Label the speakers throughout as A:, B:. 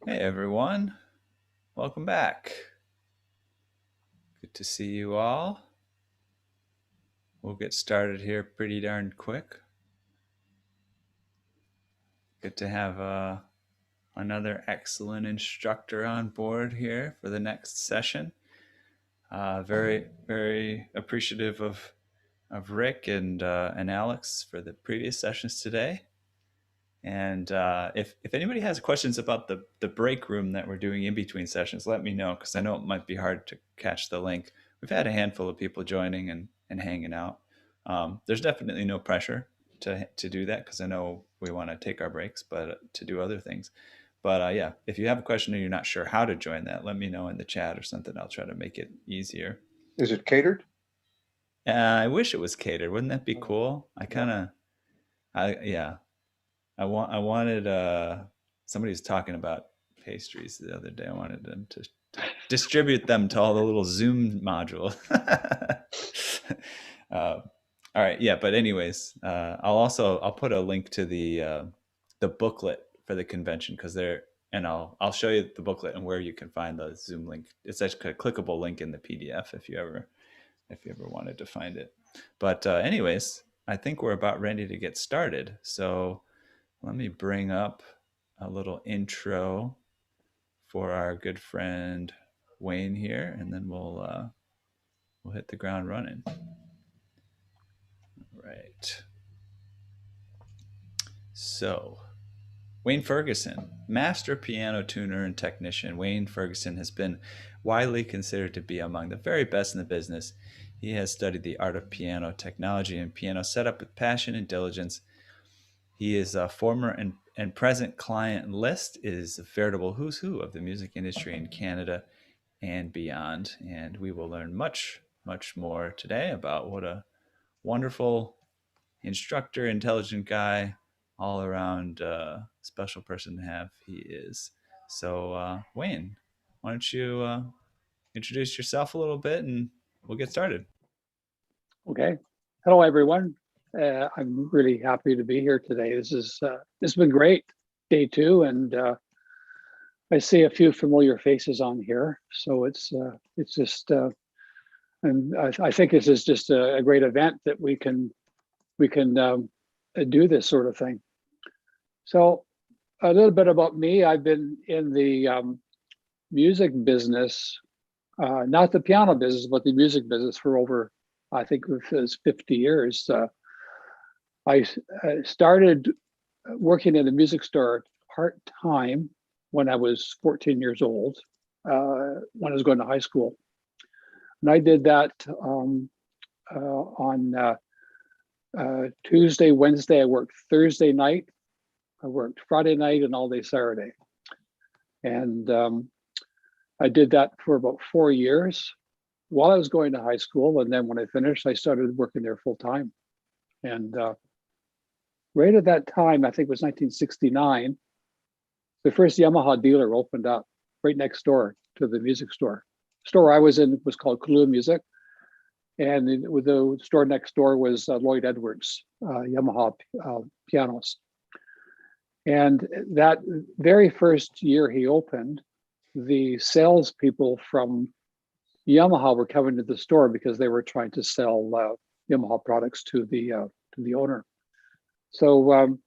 A: Hey everyone, welcome back. Good to see you all. We'll get started here pretty darn quick. Good to have another excellent instructor on board here for the next session. Very appreciative of Rick and Alex for the previous sessions today. And if anybody has questions about the break room that we're doing in between sessions, let me know, because I know it might be hard to catch the link. We've had a handful of people joining and hanging out. There's definitely no pressure to do that, because I know we want to take our breaks, but to do other things. But yeah, if you have a question and you're not sure how to join that, let me know in the chat or something. I'll try to make it easier.
B: Is it catered?
A: I wish it was catered. Wouldn't that be cool? Yeah. I wanted somebody was talking about pastries the other day. I wanted them to distribute them to all the little Zoom modules. All right, yeah. But anyways, I'll put a link to the booklet for the convention, and I'll show you the booklet and where you can find the Zoom link. It's actually a clickable link in the PDF if you ever wanted to find it. But anyways, I think we're about ready to get started. So let me bring up a little intro for our good friend Wayne here, and then we'll hit the ground running. Right. So, Wayne Ferguson, master piano tuner and technician. Wayne Ferguson has been widely considered to be among the very best in the business. He has studied the art of piano technology and piano setup with passion and diligence. He is a former and present client list is a veritable who's who of the music industry in Canada and beyond. And we will learn much more today about what a wonderful instructor, intelligent guy, all around special person to have he is. So, Wayne, why don't you introduce yourself a little bit and we'll get started.
C: Okay. Hello, everyone. I'm really happy to be here today. This has been great, day two, and I see a few familiar faces on here. So it's just, and I think this is just a great event that we can do this sort of thing. So a little bit about me. I've been in the music business, not the piano business, but the music business for over, I think it was 50 years. I started working in a music store part-time when I was 14 years old, when I was going to high school. And I did that on Tuesday, Wednesday. I worked Thursday night. I worked Friday night and all day Saturday. And I did that for about 4 years while I was going to high school. And then when I finished, I started working there full time. And right at that time, I think it was 1969, the first Yamaha dealer opened up right next door to the music store. The store I was in was called Kahlua Music. And the store next door was Lloyd Edwards, Yamaha pianos. And that very first year he opened, the salespeople from Yamaha were coming to the store because they were trying to sell Yamaha products to the owner. So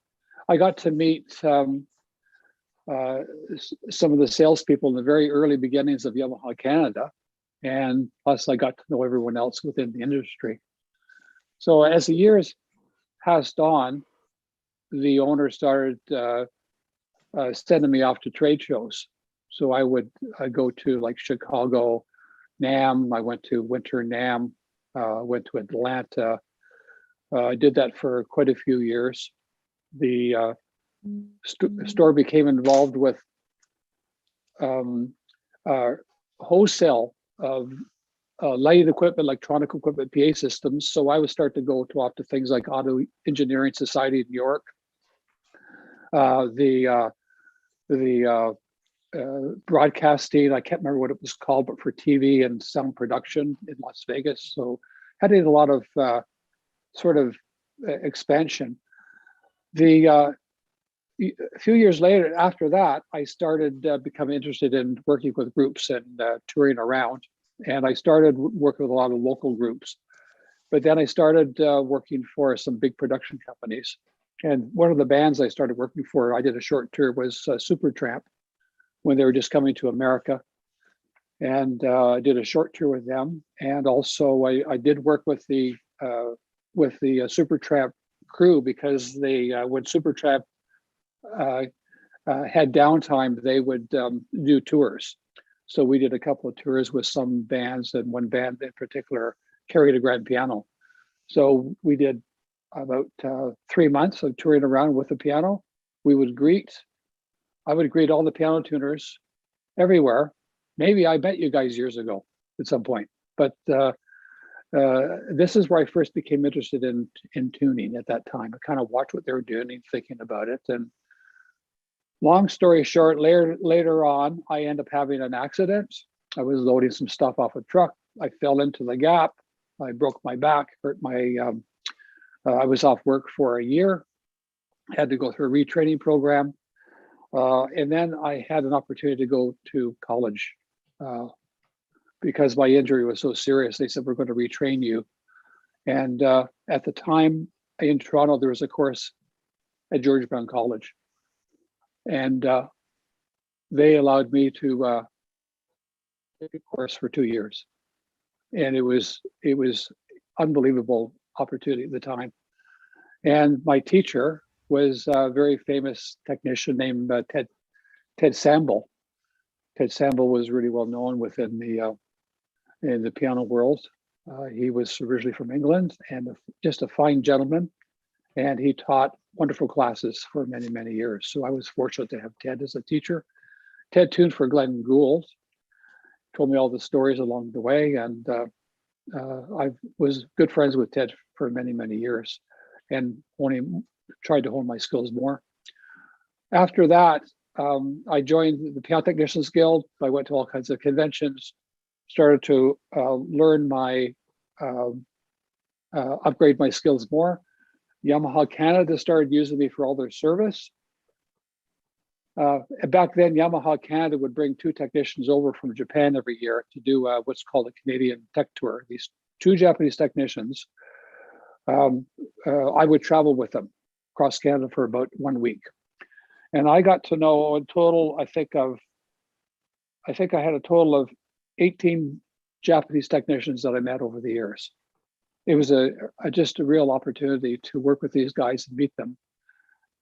C: I got to meet some of the salespeople in the very early beginnings of Yamaha Canada, and plus I got to know everyone else within the industry. So as the years passed on, the owner started sending me off to trade shows. So I would go to like Chicago, NAMM. I went to Winter NAMM, went to Atlanta. I did that for quite a few years. The store became involved with wholesale of lighting equipment, electronic equipment, PA systems. So I would start to go to off to things like Auto Engineering Society in New York, the broadcasting, I can't remember what it was called, but for TV and sound production in Las Vegas. So I did a lot of sort of expansion. The a few years later, after that, I started becoming interested in working with groups and touring around. And I started working with a lot of local groups. But then I started working for some big production companies. And one of the bands I started working for, I did a short tour, was Supertramp when they were just coming to America. And I did a short tour with them. And also I did work with the Supertramp crew, because they when Supertramp had downtime, they would do tours. So we did a couple of tours with some bands, and one band in particular carried a grand piano. So we did about 3 months of touring around with the piano. I would greet all the piano tuners everywhere. Maybe I met you guys years ago at some point, but this is where I first became interested in tuning at that time. I kind of watched what they were doing and thinking about it. And long story short, later on, I ended up having an accident. I was loading some stuff off a truck. I fell into the gap. I broke my back, hurt my, I was off work for a year, had to go through a retraining program. And then I had an opportunity to go to college because my injury was so serious. They said, we're going to retrain you. And at the time in Toronto, there was a course at George Brown College. And they allowed me to take a course for 2 years. And it was unbelievable opportunity at the time. And my teacher was a very famous technician named Ted Samble. Ted Samble was really well known within in the piano world. He was originally from England and just a fine gentleman. And he taught wonderful classes for many, many years. So I was fortunate to have Ted as a teacher. Ted tuned for Glenn Gould, told me all the stories along the way. And I was good friends with Ted for many, many years, and only tried to hone my skills more. After that, I joined the Piano Technicians Guild. I went to all kinds of conventions, started to learn my, upgrade my skills more. Yamaha Canada started using me for all their service. Back then, Yamaha Canada would bring 2 technicians over from Japan every year to do what's called a Canadian Tech Tour. These 2 Japanese technicians, I would travel with them across Canada for about 1 week. And I got to know in total, I think I had a total of 18 Japanese technicians that I met over the years. It was just a real opportunity to work with these guys and meet them.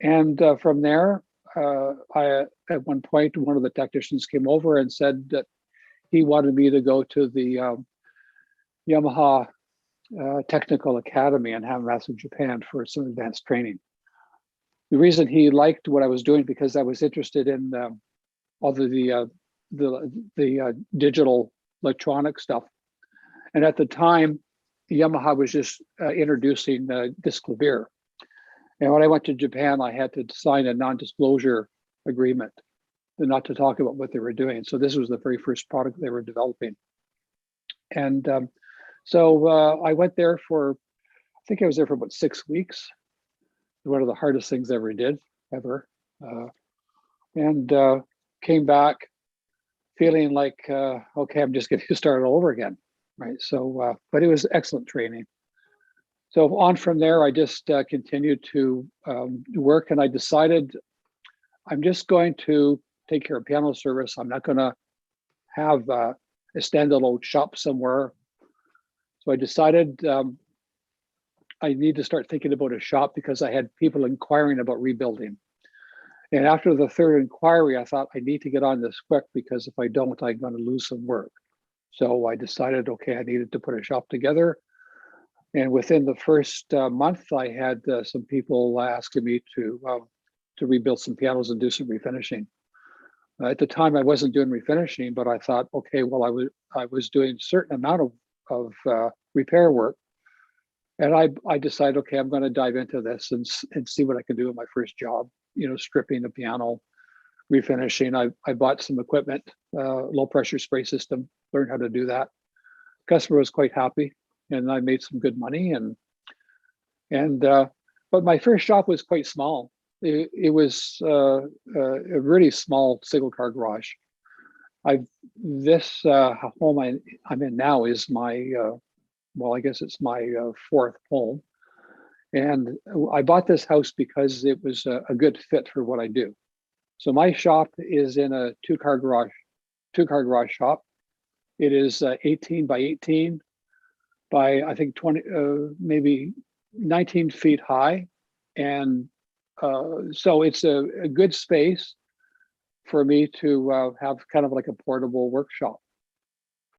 C: And from there, at one point, one of the technicians came over and said that he wanted me to go to the Yamaha Technical Academy in Hamamatsu, Japan for some advanced training. The reason he liked what I was doing, because I was interested in all the digital electronic stuff. And at the time, Yamaha was just introducing disc clavier. And when I went to Japan, I had to sign a non-disclosure agreement not to talk about what they were doing. So this was the very first product they were developing. And so I went there for, I think I was there for about 6 weeks. One of the hardest things I ever did, and came back feeling like, okay, I'm just getting started all over again, right? So, but it was excellent training. So on from there, I just continued to work, and I decided I'm just going to take care of piano service. I'm not going to have a standalone shop somewhere. So I decided I need to start thinking about a shop, because I had people inquiring about rebuilding. And after the 3rd inquiry, I thought I need to get on this quick, because if I don't, I'm going to lose some work. So I decided, okay, I needed to put a shop together. And within the first month, I had some people asking me to rebuild some pianos and do some refinishing. At the time, I wasn't doing refinishing, but I thought, okay, well, I was doing a certain amount of repair work. And I decided, okay, I'm going to dive into this and see what I can do in my first job, stripping the piano, refinishing. I bought some equipment, low pressure spray system, learned how to do that. Customer was quite happy, and I made some good money. But my first shop was quite small. it was a really small single car garage. This home I'm in now is my well, I guess it's my fourth home, and I bought this house because it was a good fit for what I do. So my shop is in a two car garage shop. It is 18 by 18 by I think 20, maybe 19 feet high, and so it's a good space for me to have kind of like a portable workshop.